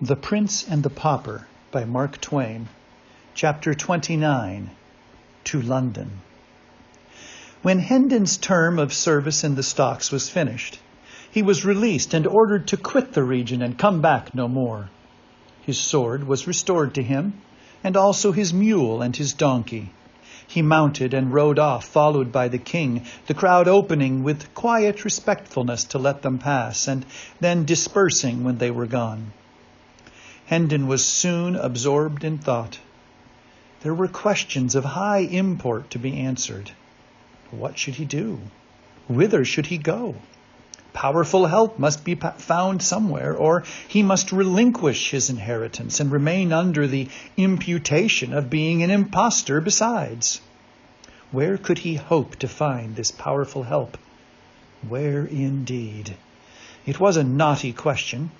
The Prince and the Pauper by Mark Twain, Chapter 29, To London. When Hendon's term of service in the stocks was finished, he was released and ordered to quit the region and come back no more. His sword was restored to him, and also his mule and his donkey. He mounted and rode off, followed by the king, the crowd opening with quiet respectfulness to let them pass, and then dispersing when they were gone. Hendon was soon absorbed in thought. There were questions of high import to be answered. What should he do? Whither should he go? Powerful help must be found somewhere, or he must relinquish his inheritance and remain under the imputation of being an impostor besides. Where could he hope to find this powerful help? Where indeed? It was a knotty question.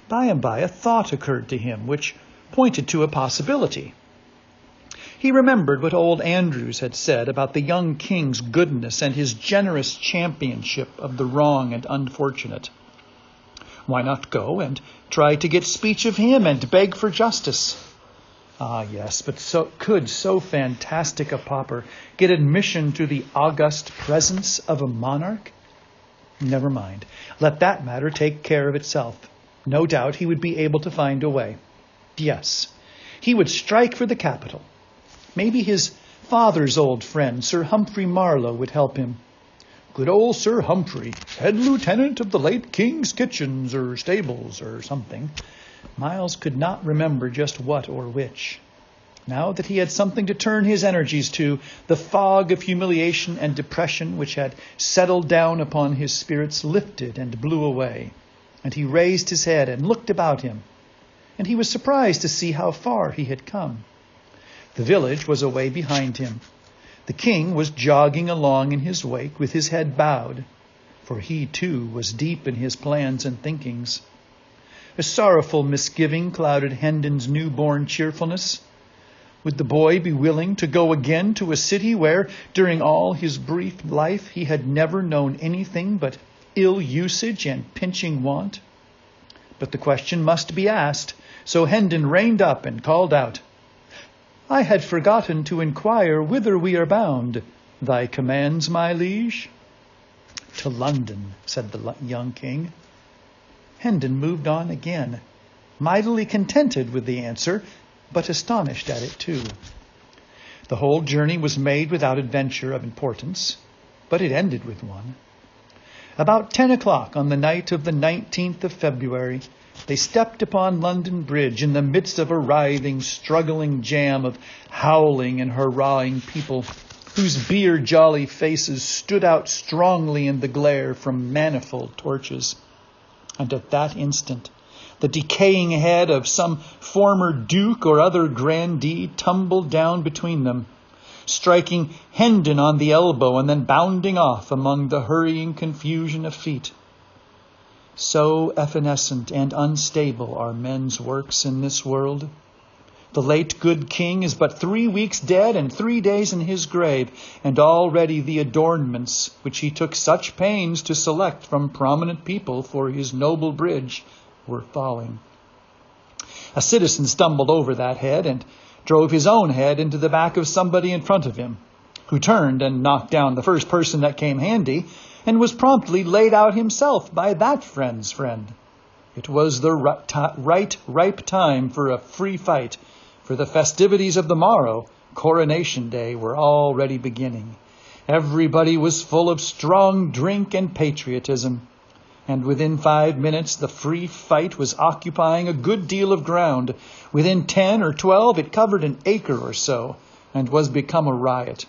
By and by a thought occurred to him which pointed to a possibility. He remembered what old Andrews had said about the young king's goodness and his generous championship of the wrong and unfortunate. Why not go and try to get speech of him and beg for justice? Ah, yes, but could so fantastic a pauper get admission to the august presence of a monarch? Never mind. Let that matter take care of itself. No doubt he would be able to find a way. Yes, he would strike for the capital. Maybe his father's old friend, Sir Humphrey Marlowe, would help him. Good old Sir Humphrey, head lieutenant of the late King's kitchens or stables or something. Miles could not remember just what or which. Now that he had something to turn his energies to, the fog of humiliation and depression which had settled down upon his spirits lifted and blew away. And he raised his head and looked about him, and he was surprised to see how far he had come. The village was away behind him. The king was jogging along in his wake with his head bowed, for he too was deep in his plans and thinkings. A sorrowful misgiving clouded Hendon's newborn cheerfulness. Would the boy be willing to go again to a city where, during all his brief life, he had never known anything but ill usage and pinching want? But the question must be asked, so Hendon reined up and called out, "I had forgotten to inquire whither we are bound. Thy commands, my liege?" "To London," said the young king. Hendon moved on again, mightily contented with the answer, but astonished at it too. The whole journey was made without adventure of importance, but it ended with one. About 10 o'clock on the night of the 19th of February, they stepped upon London Bridge in the midst of a writhing, struggling jam of howling and hurrahing people, whose beer-jolly faces stood out strongly in the glare from manifold torches. And at that instant, the decaying head of some former duke or other grandee tumbled down between them, striking Hendon on the elbow and then bounding off among the hurrying confusion of feet. So evanescent and unstable are men's works in this world. The late good king is but 3 weeks dead and 3 days in his grave, and already the adornments which he took such pains to select from prominent people for his noble bridge were falling. A citizen stumbled over that head and drove his own head into the back of somebody in front of him, who turned and knocked down the first person that came handy, and was promptly laid out himself by that friend's friend. It was the ripe time for a free fight, for the festivities of the morrow, Coronation Day, were already beginning. Everybody was full of strong drink and patriotism, and within 5 minutes the free fight was occupying a good deal of ground. Within 10 or 12 it covered an acre or so, and was become a riot.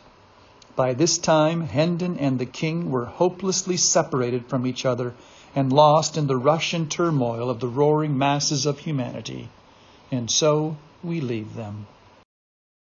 By this time Hendon and the king were hopelessly separated from each other, and lost in the rush and turmoil of the roaring masses of humanity. And so we leave them.